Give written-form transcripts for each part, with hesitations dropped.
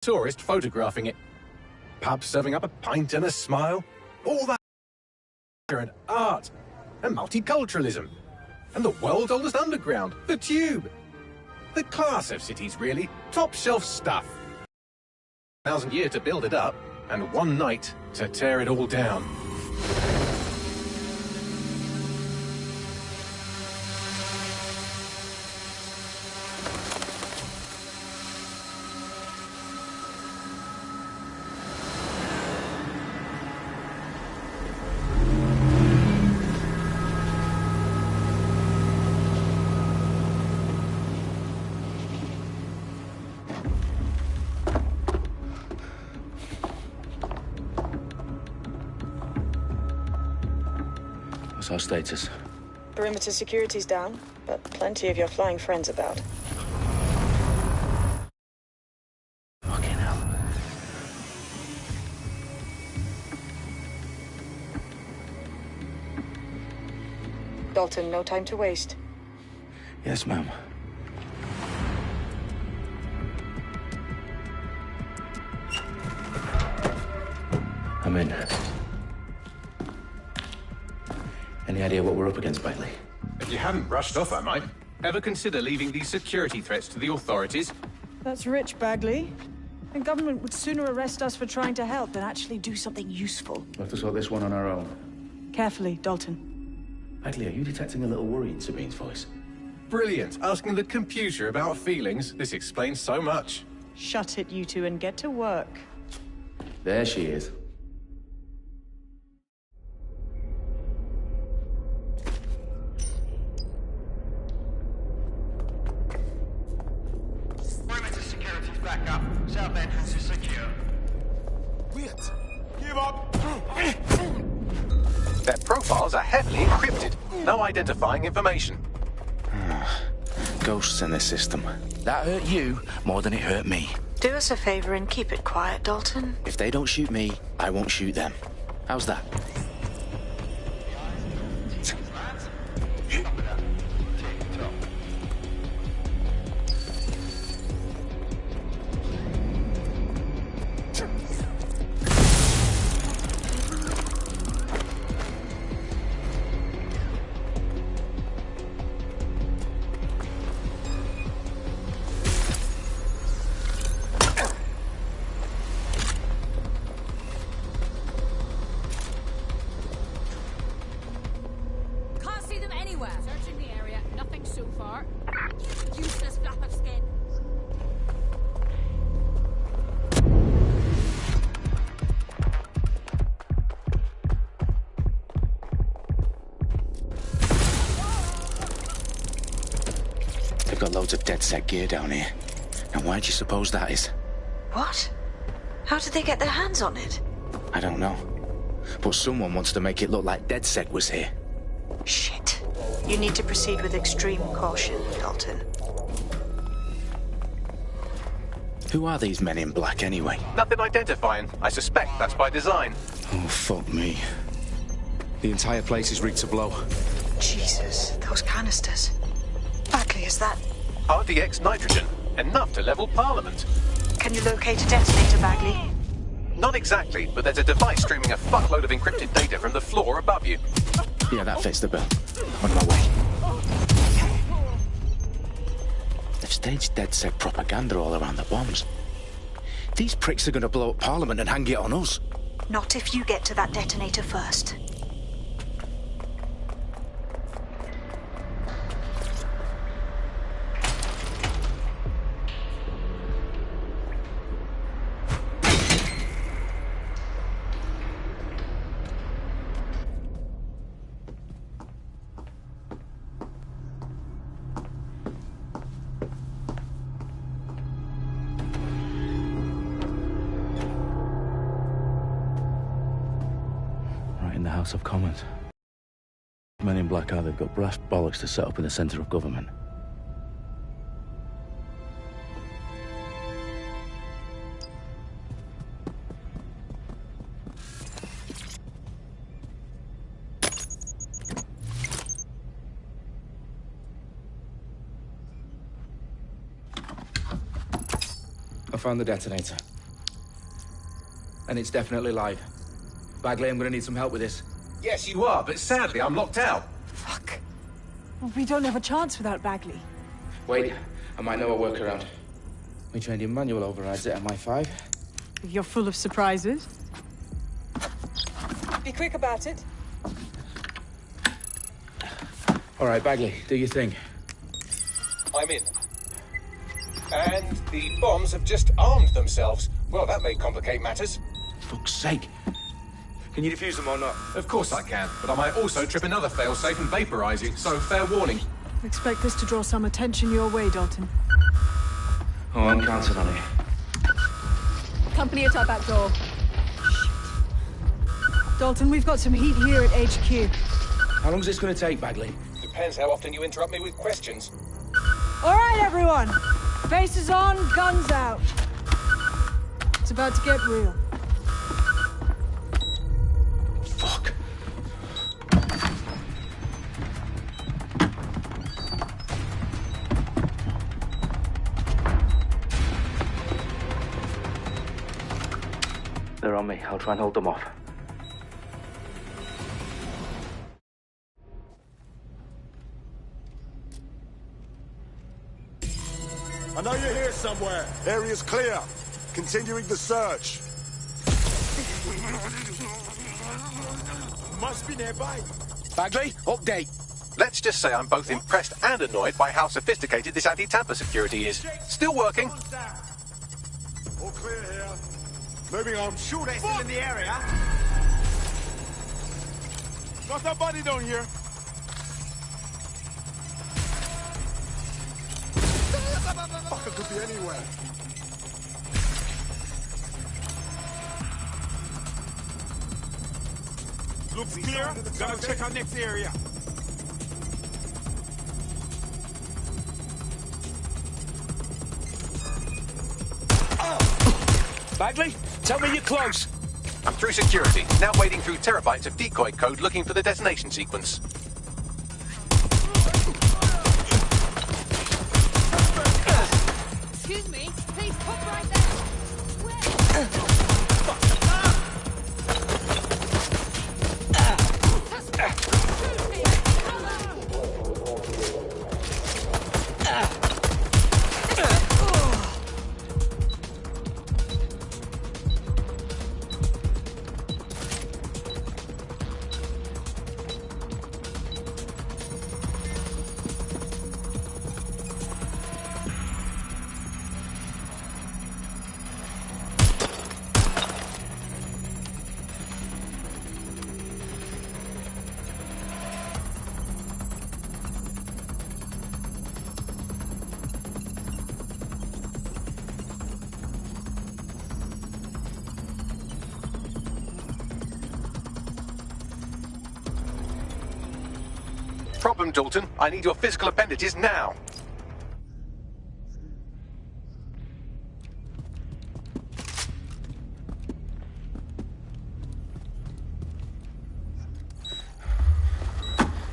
tourist photographing it. Pubs serving up a pint and a smile. All that and art and multiculturalism. And the world's oldest underground, the Tube. The class of cities, really. Top shelf stuff. 1,000 years to build it up, and one night to tear it all down. What's our status? Perimeter security's down, but plenty of your flying friends about. Fucking hell. Dalton, no time to waste. Yes, ma'am. I'm in. Any idea what we're up against, Bailey? If you hadn't brushed off, I might. Ever consider leaving these security threats to the authorities? That's rich, Bagley. The government would sooner arrest us for trying to help than actually do something useful. We'll have to sort this one on our own. Carefully, Dalton. Bailey, are you detecting a little worry in Sabine's voice? Brilliant. Asking the computer about feelings. This explains so much. Shut it, you two, and get to work. There she is. Perimeter security's back up. South entrance is secure. Wait! Give up! Their profiles are heavily encrypted. No identifying information. Ghosts in this system. That hurt you more than it hurt me. Do us a favor and keep it quiet, Dalton. If they don't shoot me, I won't shoot them. How's that? Can't see them anywhere. Searching the area, nothing so far. Useless flap of skin. They've got loads of dead set gear down here. And why do you suppose that is? What? How did they get their hands on it? I don't know. But someone wants to make it look like DedSec was here. Shit. You need to proceed with extreme caution, Dalton. Who are these men in black anyway? Nothing identifying. I suspect that's by design. Oh, fuck me. The entire place is rigged to blow. Jesus, those canisters. Bagley, is that... RDX nitrogen. Enough to level Parliament. Can you locate a detonator, Bagley? Not exactly, but there's a device streaming a fuckload of encrypted data from the floor above you. Yeah, that fits the bill. On my way. They've staged DedSec propaganda all around the bombs. These pricks are going to blow up Parliament and hang it on us. Not if you get to that detonator first. Right in the House of Commons. Men in black are, they've got brass bollocks to set up in the centre of government. found the detonator. And it's definitely live. Bagley, I'm gonna need some help with this. Yes, you are, but sadly, I'm locked out. Fuck. Well, we don't have a chance without Bagley. Wait, I might know a workaround. We trained in manual overrides at MI5. You're full of surprises. Be quick about it. All right, Bagley, do your thing. I'm in. And the bombs have just armed themselves. Well, that may complicate matters. Fuck's sake. Can you defuse them or not? Of course I can, but I might also trip another failsafe and vaporize you, so fair warning. Expect this to draw some attention your way, Dalton. Oh, I'm counting on it. Company at our back door. Dalton, we've got some heat here at HQ. How long's this gonna take, Bagley? Depends how often you interrupt me with questions. All right, everyone. Faces on, guns out. It's about to get real. Fuck. They're on me. I'll try and hold them off. I know you're here somewhere. Area's clear. Continuing the search. Must be nearby. Bagley, update. Let's just say I'm both impressed and annoyed by how sophisticated this anti-tamper security is. Still working. All clear here. Moving on. Sure they're still in the area? Got somebody down here. Fucker could be anywhere. Looks clear. Gotta check our next area. Bagley, tell me you're close. I'm through security, now wading through terabytes of decoy code looking for the detonation sequence. Excuse me. Please pop right there. Problem, Dalton. I need your physical appendages now.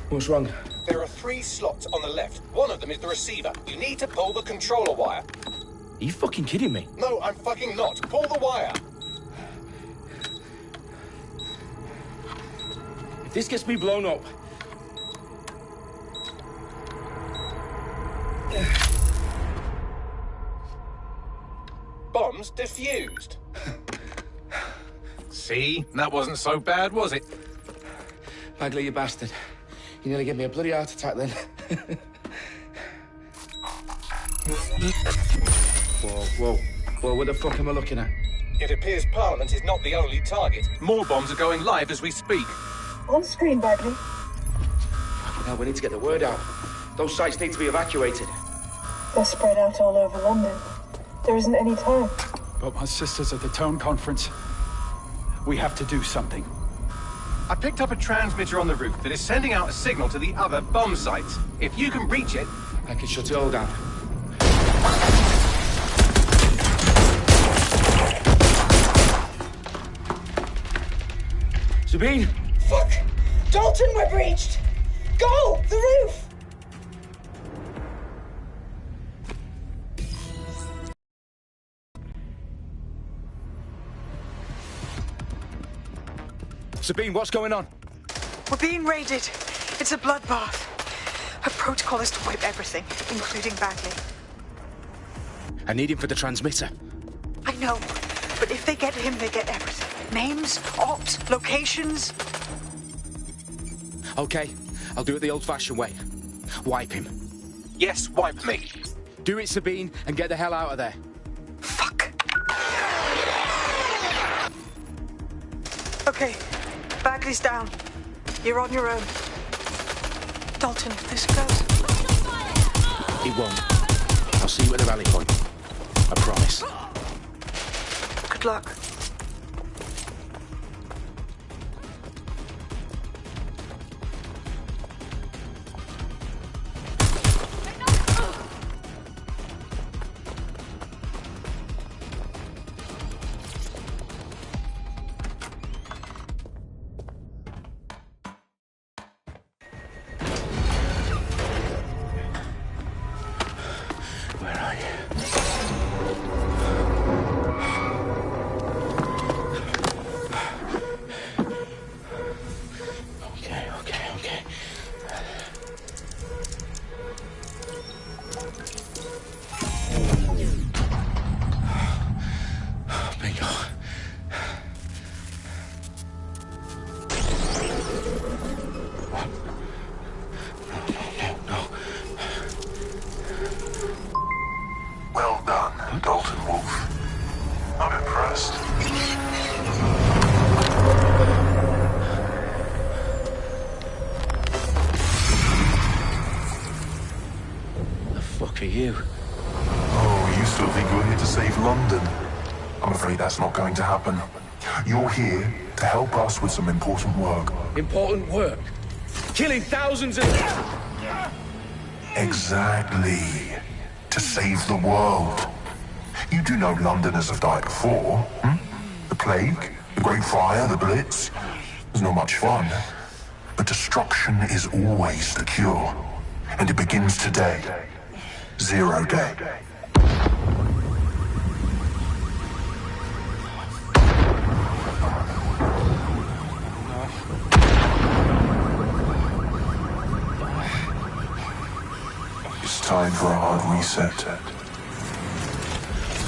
What's wrong? There are 3 slots on the left. One of them is the receiver. You need to pull the controller wire. Are you fucking kidding me? No, I'm fucking not. Pull the wire. If this gets me blown up... Bombs defused. See? That wasn't so bad, was it? Bagley, you bastard. You nearly gave me a bloody heart attack then. Whoa, what the fuck am I looking at? It appears Parliament is not the only target. More bombs are going live as we speak. On screen, Bagley. Now we need to get the word out. Those sites need to be evacuated. They're spread out all over London. There isn't any time. But my sister's at the town conference. We have to do something. I picked up a transmitter on the roof that is sending out a signal to the other bomb sites. If you can reach it... I can shut it all down. Sabine! Fuck! Dalton, we're breached! Go! The roof! Sabine, what's going on? We're being raided. It's a bloodbath. Her protocol is to wipe everything, including Bagley. I need him for the transmitter. I know, but if they get him, they get everything. Names, ops, locations. Okay, I'll do it the old-fashioned way. Wipe him. Yes, wipe me. Do it, Sabine, and get the hell out of there. Fuck. Okay, Bagley's down. You're on your own. Dalton, if this goes... It won't. I'll see you at the rally point. I promise. Good luck. Where are you? Okay. Bingo. No. Well done, Dalton Wolf. I'm impressed. The fuck are you? Oh, you still think you're here to save London? I'm afraid that's not going to happen. You're here to help us with some important work. Important work. Killing thousands of... Exactly. To save the world. You do know Londoners have died before, hmm? The plague, the Great Fire, the Blitz. It's not much fun. But destruction is always the cure. And it begins today. 0 day. It's time for a hard reset.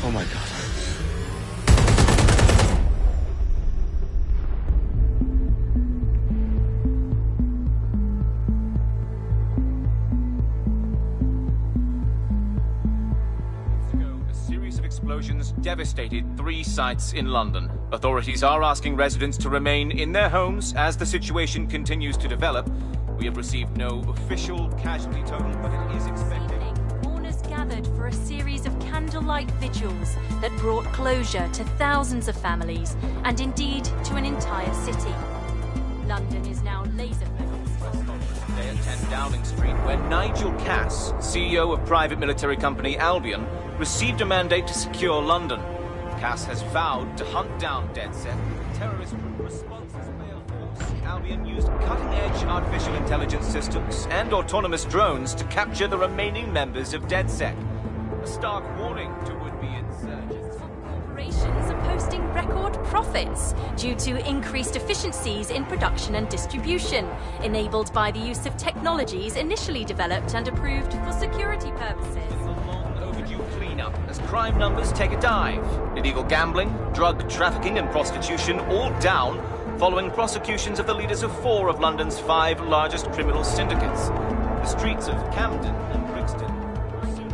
Oh my God. A series of explosions devastated 3 sites in London. Authorities are asking residents to remain in their homes as the situation continues to develop. We have received no official casualty total, but it is expected. Mourners gathered for a series of candlelight vigils that brought closure to thousands of families and indeed to an entire city. London is now laser-focused. Today at 10 Downing Street, where Nigel Cass, CEO of private military company Albion, received a mandate to secure London. Cass has vowed to hunt down DedSec. Terrorist response as mail force. Albion used cutting-edge artificial intelligence systems and autonomous drones to capture the remaining members of DedSec. A stark warning to would-be insurgents. Corporations are posting record profits due to increased efficiencies in production and distribution, enabled by the use of technologies initially developed and approved for security purposes. Overdue cleanup as crime numbers take a dive. Illegal gambling, drug trafficking and prostitution all down following prosecutions of the leaders of 4 of London's 5 largest criminal syndicates. The streets of Camden and Brixton.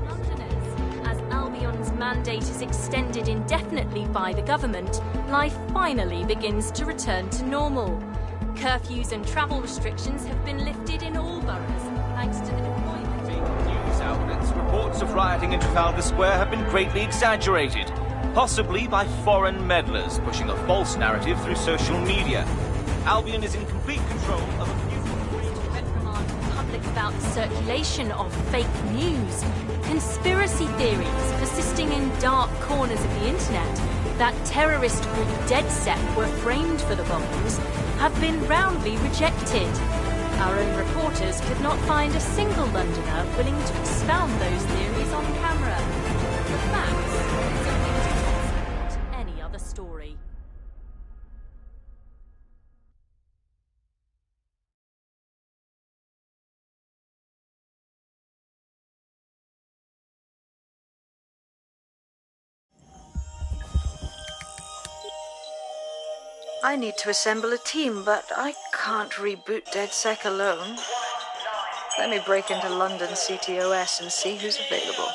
Londoners, as Albion's mandate is extended indefinitely by the government, life finally begins to return to normal. Curfews and travel restrictions have been lifted in all boroughs thanks to the deployment. News outlets, reports of rioting in Trafalgar Square have been greatly exaggerated, possibly by foreign meddlers pushing a false narrative through social media. Albion is in complete control of a few... Reprimand the public about the circulation of fake news, conspiracy theories persisting in dark corners of the internet that terrorist group DedSec were framed for the bombings have been roundly rejected. Our own reporters could not find a single Londoner willing to expound those theories on camera. The facts, not any other story. I need to assemble a team, but I can't reboot DedSec alone. Let me break into London CTOS and see who's available.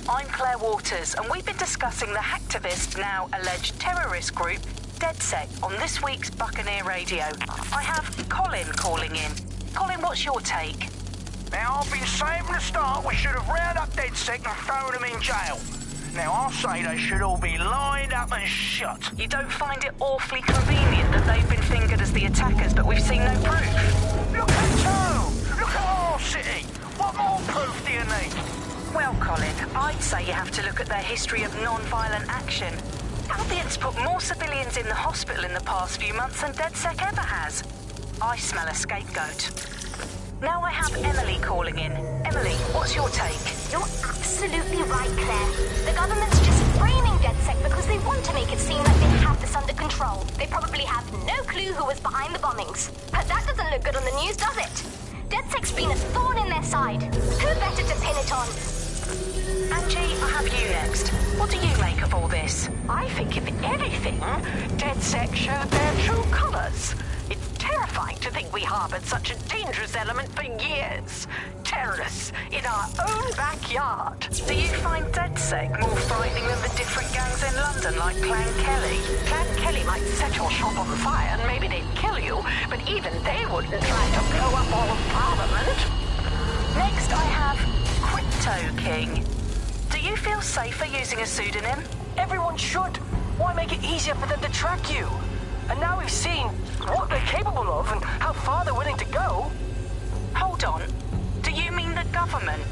I'm Claire Waters, and we've been discussing the hacktivist, now alleged terrorist group, DedSec, on this week's Buccaneer Radio. I have Colin calling in. Colin, what's your take? Now, I've been saying from the start we should have rounded up DedSec and thrown them in jail. Now, I'll say they should all be lined up and shot. You don't find it awfully convenient that they've been fingered as the attackers, but we've seen no proof? Look at Toe! Look at our city! What more proof do you need? Well, Colin, I'd say you have to look at their history of non-violent action. Albion's put more civilians in the hospital in the past few months than DedSec ever has. I smell a scapegoat. Now I have Emily calling in. Emily, what's your take? You're absolutely right, Claire. The government's just framing DedSec because they want to make it seem like they have this under control. They probably have no clue who was behind the bombings. But that doesn't look good on the news, does it? DedSec's been a thorn in their side. Who better to pin it on? Angie, I have you next. What do you make of all this? I think, if anything, DedSec showed their true colours. It's terrifying to think we harboured such a dangerous element for years. Terrorists in our own backyard. Do you find DedSec more frightening than the different gangs in London, like Clan Kelly? Clan Kelly might set your shop on fire and maybe they'd kill you, but even they wouldn't try to blow up all of Parliament. Next I have Crypto King. Do you feel safer using a pseudonym? Everyone should. Why make it easier for them to track you? And now we've seen what they're capable of and how far they're willing to go. Hold on. Do you mean the government?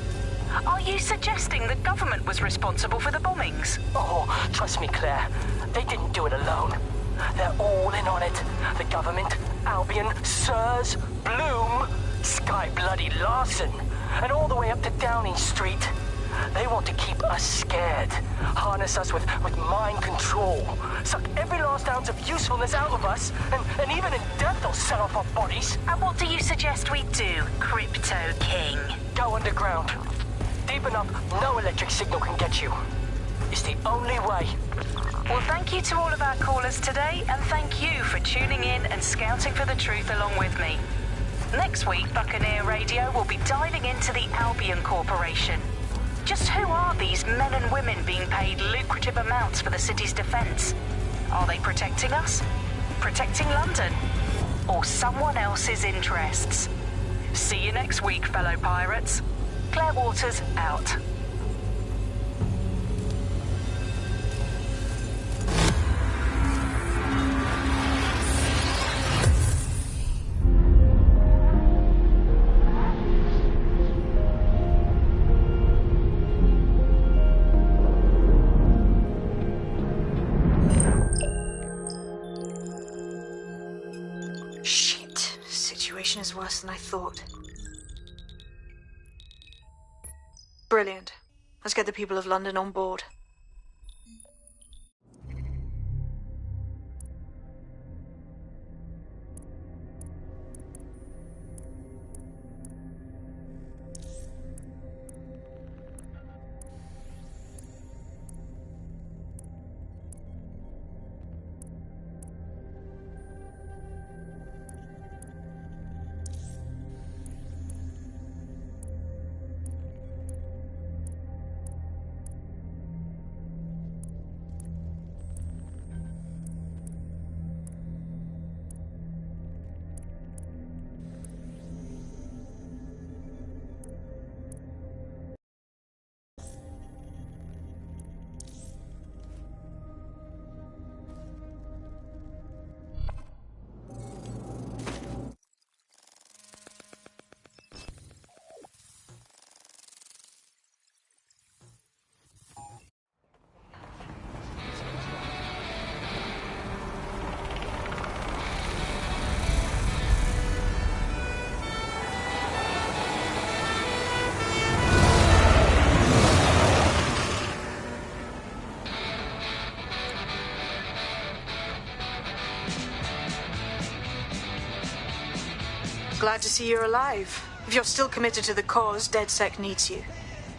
Are you suggesting the government was responsible for the bombings? Oh, trust me, Claire. They didn't do it alone. They're all in on it. The government, Albion, Sirs, Bloom, Sky Bloody Larson, and all the way up to Downing Street. They want to keep us scared, harness us with mind control, suck every last ounce of usefulness out of us, and even in death they'll set off our bodies. And what do you suggest we do, Crypto King? Go underground. Deep enough, no electric signal can get you. It's the only way. Well, thank you to all of our callers today, and thank you for tuning in and scouting for the truth along with me. Next week, Buccaneer Radio will be diving into the Albion Corporation. Just who are these men and women being paid lucrative amounts for the city's defence? Are they protecting us? Protecting London? Or someone else's interests? See you next week, fellow pirates. Claire Waters, out. Is worse than I thought. Brilliant. Let's get the people of London on board. Glad to see you're alive. If you're still committed to the cause, DedSec needs you.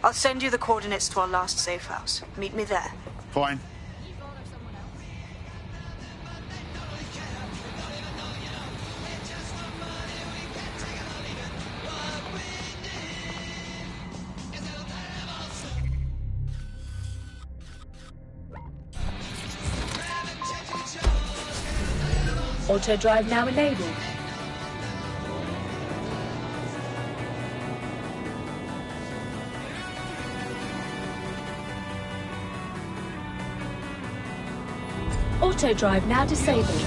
I'll send you the coordinates to our last safe house. Meet me there. Fine. Auto drive now enabled. Auto drive now disabled.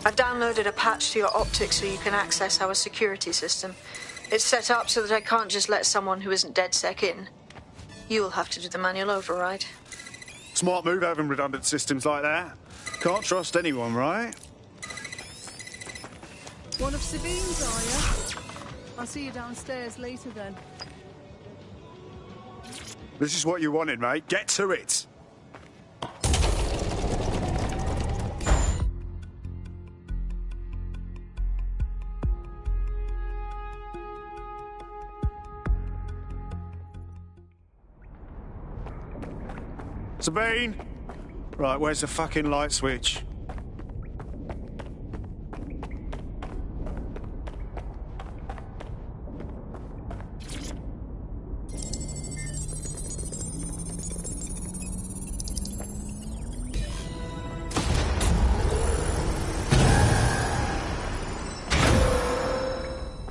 I've downloaded a patch to your optics so you can access our security system. It's set up so that I can't just let someone who isn't DedSec in. You'll have to do the manual override. Smart move having redundant systems like that. Can't trust anyone, right? One of Sabine's, are you? I'll see you downstairs later then. This is what you wanted, mate. Get to it. Sabine! Right, where's the fucking light switch?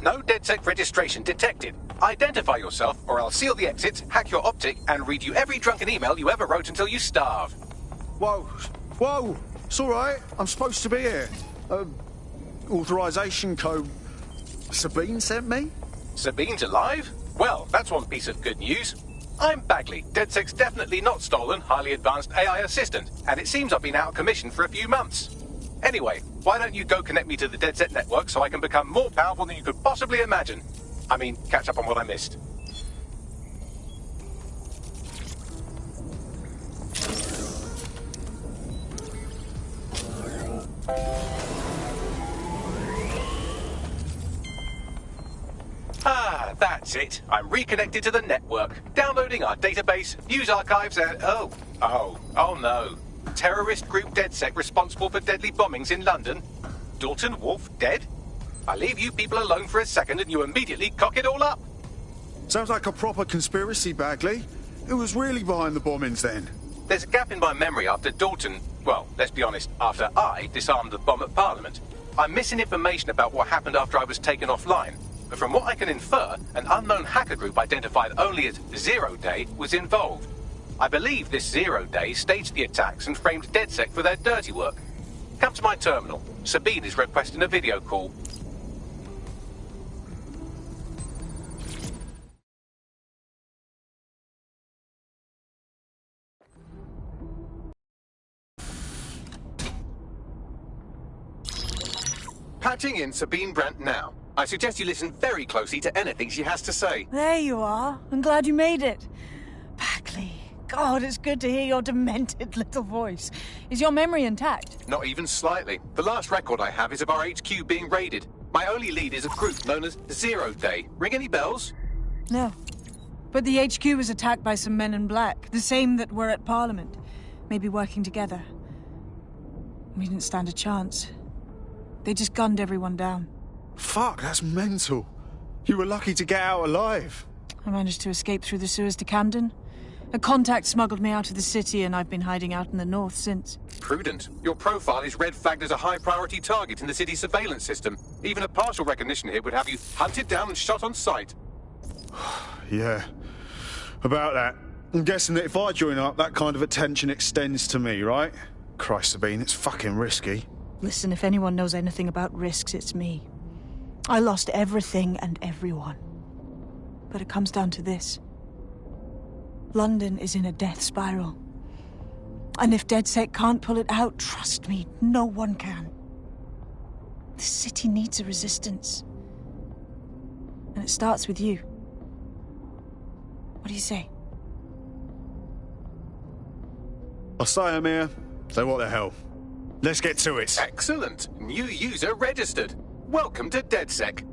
No DedSec registration detected. Identify yourself, or I'll seal the exits, hack your optic, and read you every drunken email you ever wrote until you starve. Whoa! Whoa! It's all right. I'm supposed to be here. Authorization code Sabine sent me? Sabine's alive? Well, that's one piece of good news. I'm Bagley, DedSec's definitely not stolen, highly advanced AI assistant, and it seems I've been out of commission for a few months. Anyway, why don't you go connect me to the DedSec network so I can become more powerful than you could possibly imagine? I mean, catch up on what I missed. Ah, that's it. I'm reconnected to the network, downloading our database, news archives, and oh no. Terrorist group DedSec responsible for deadly bombings in London. Dalton Wolf dead? I leave you people alone for a second and you immediately cock it all up. Sounds like a proper conspiracy, Bagley. Who was really behind the bombings then? There's a gap in my memory after Dalton, well, let's be honest, after I disarmed the bomb at Parliament. I'm missing information about what happened after I was taken offline. But from what I can infer, an unknown hacker group identified only as Zero Day was involved. I believe this 0 Day staged the attacks and framed DedSec for their dirty work. Come to my terminal. Sabine is requesting a video call. Patching in Sabine Brandt now. I suggest you listen very closely to anything she has to say. There you are. I'm glad you made it. Bagley. God, it's good to hear your demented little voice. Is your memory intact? Not even slightly. The last record I have is of our HQ being raided. My only lead is a group known as 0 Day. Ring any bells? No. But the HQ was attacked by some men in black, the same that were at Parliament. Maybe working together. We didn't stand a chance. They just gunned everyone down. Fuck, that's mental. You were lucky to get out alive. I managed to escape through the sewers to Camden. A contact smuggled me out of the city, and I've been hiding out in the north since. Prudent. Your profile is red flagged as a high-priority target in the city's surveillance system. Even a partial recognition hit would have you hunted down and shot on sight. Yeah, about that. I'm guessing that if I join up, that kind of attention extends to me, right? Christ, Sabine, it's fucking risky. Listen, if anyone knows anything about risks, it's me. I lost everything and everyone. But it comes down to this. London is in a death spiral. And if DedSec can't pull it out, trust me, no one can. The city needs a resistance. And it starts with you. What do you say? I say I'm here, so what the hell? Let's get to it. Excellent. New user registered. Welcome to DedSec.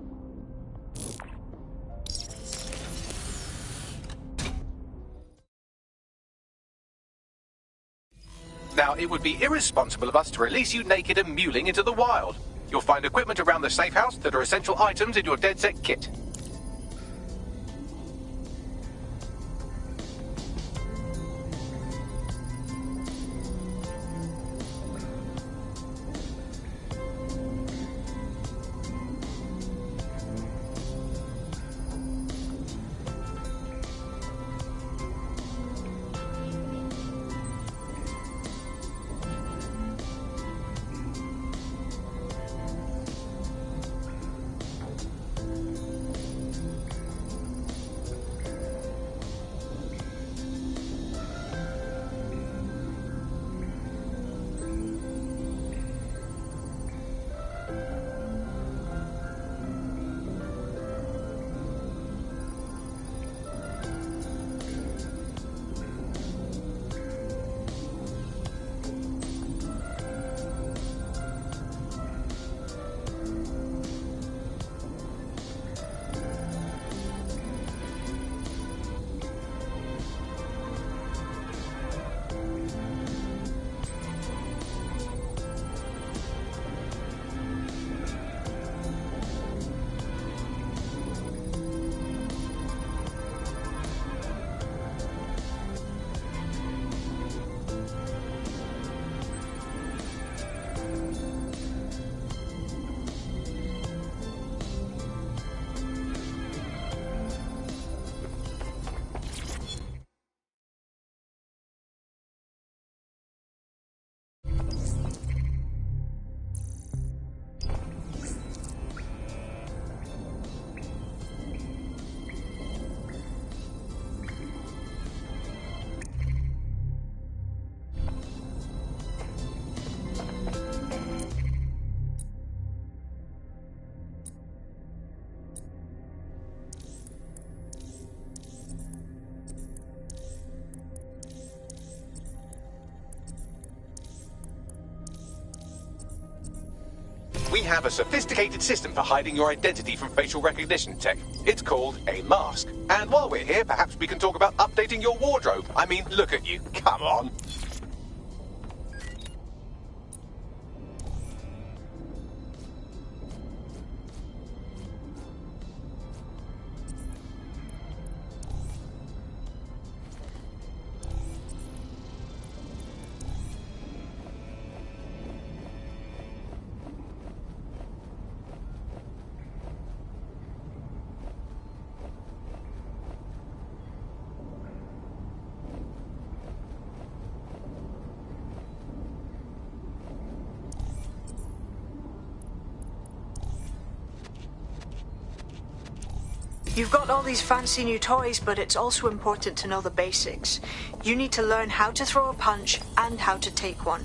Now, it would be irresponsible of us to release you naked and mewling into the wild. You'll find equipment around the safe house that are essential items in your DedSec kit. We have a sophisticated system for hiding your identity from facial recognition tech. It's called a mask. And while we're here, perhaps we can talk about updating your wardrobe. I mean, look at you. Come on. You've got all these fancy new toys, but it's also important to know the basics. You need to learn how to throw a punch and how to take one.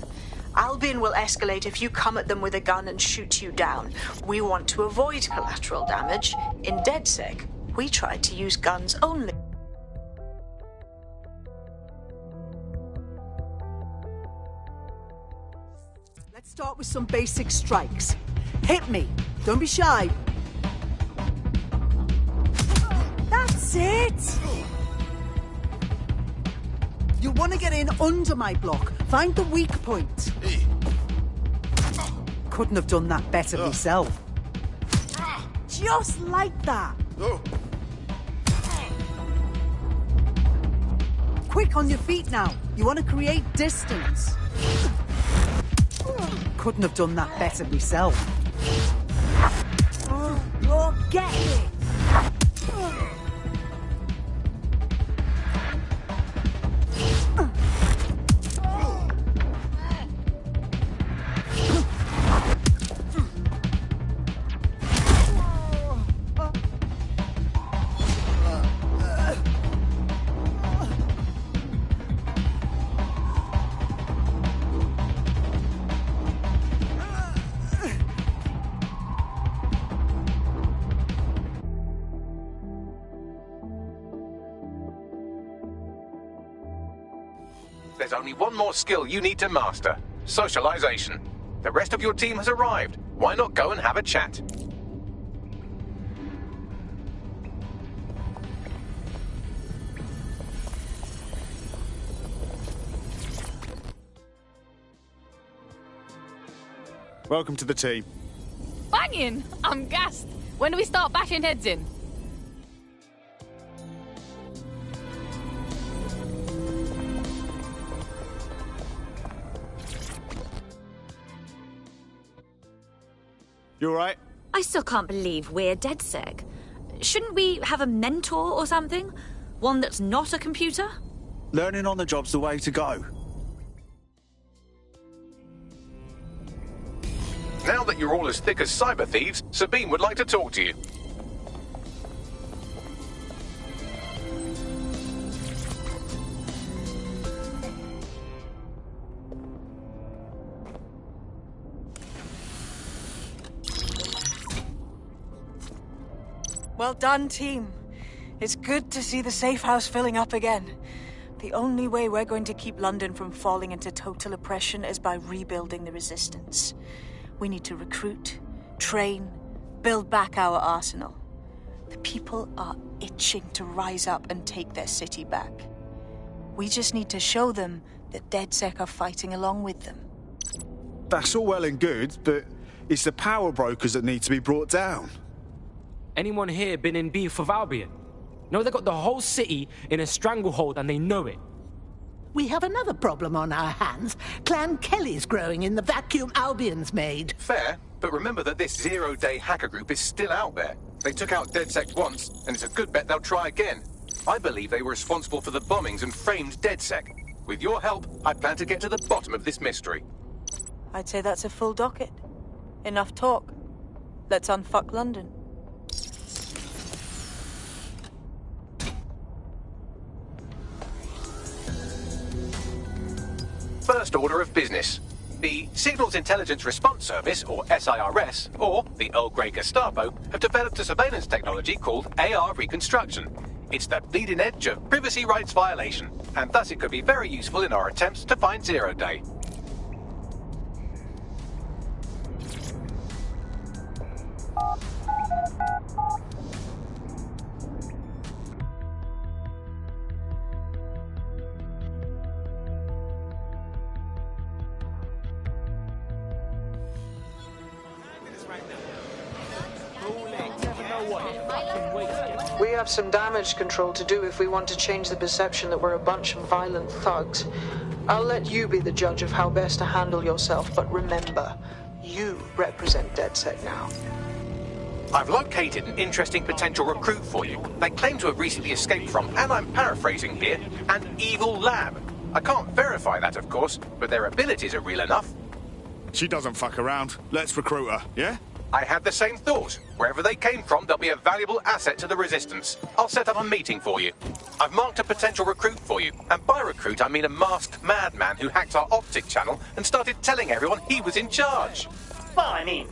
Albion will escalate if you come at them with a gun and shoot you down. We want to avoid collateral damage. In DedSec, we try to use guns only. Let's start with some basic strikes. Hit me. Don't be shy. That's it! You want to get in under my block. Find the weak point. Couldn't have done that better myself. Just like that. Quick quick on your feet now. You want to create distance. Couldn't have done that better myself. You're getting it. There's only one more skill you need to master. Socialization. The rest of your team has arrived. Why not go and have a chat? Welcome to the team. Banging! I'm gassed. When do we start bashing heads in? You alright? I still can't believe we're DedSec. Shouldn't we have a mentor or something? One that's not a computer? Learning on the job's the way to go. Now that you're all as thick as cyber thieves, Sabine would like to talk to you. Well done, team. It's good to see the safe house filling up again. The only way we're going to keep London from falling into total oppression is by rebuilding the resistance. We need to recruit, train, build back our arsenal. The people are itching to rise up and take their city back. We just need to show them that DedSec are fighting along with them. That's all well and good, but it's the power brokers that need to be brought down. Anyone here been in beef with Albion? No, they got the whole city in a stranglehold and they know it. We have another problem on our hands. Clan Kelly's growing in the vacuum Albion's made. Fair, but remember that this zero-day hacker group is still out there. They took out DedSec once, and it's a good bet they'll try again. I believe they were responsible for the bombings and framed DedSec. With your help, I plan to get to the bottom of this mystery. I'd say that's a full docket. Enough talk. Let's unfuck London. First order of business. The Signals Intelligence Response Service, or SIRS, or the Earl Grey Gestapo, have developed a surveillance technology called AR Reconstruction. It's the bleeding edge of privacy rights violation, and thus it could be very useful in our attempts to find Zero Day. We have some damage control to do if we want to change the perception that we're a bunch of violent thugs. I'll let you be the judge of how best to handle yourself, but remember, you represent DedSec now. I've located an interesting potential recruit for you. They claim to have recently escaped from, and I'm paraphrasing here, an evil lab. I can't verify that, of course, but their abilities are real enough. She doesn't fuck around. Let's recruit her, yeah? I had the same thought. Wherever they came from, they'll be a valuable asset to the Resistance. I'll set up a meeting for you. I've marked a potential recruit for you. And by recruit, I mean a masked madman who hacked our optic channel and started telling everyone he was in charge. Well, I mean,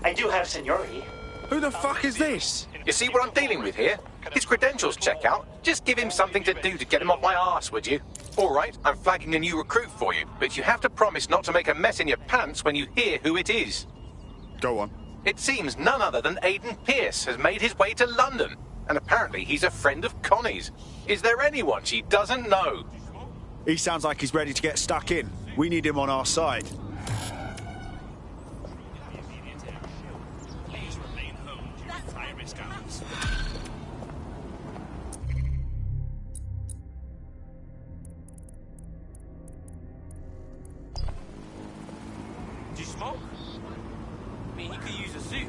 I do have seniority. Who the fuck is this? You see what I'm dealing with here? His credentials check out. Just give him something to do to get him off my arse, would you? All right, I'm flagging a new recruit for you, but you have to promise not to make a mess in your pants when you hear who it is. Go on. It seems none other than Aidan Pierce has made his way to London, and apparently he's a friend of Connie's. Is there anyone she doesn't know? He sounds like he's ready to get stuck in. We need him on our side. smoke? I mean, he could use a suit.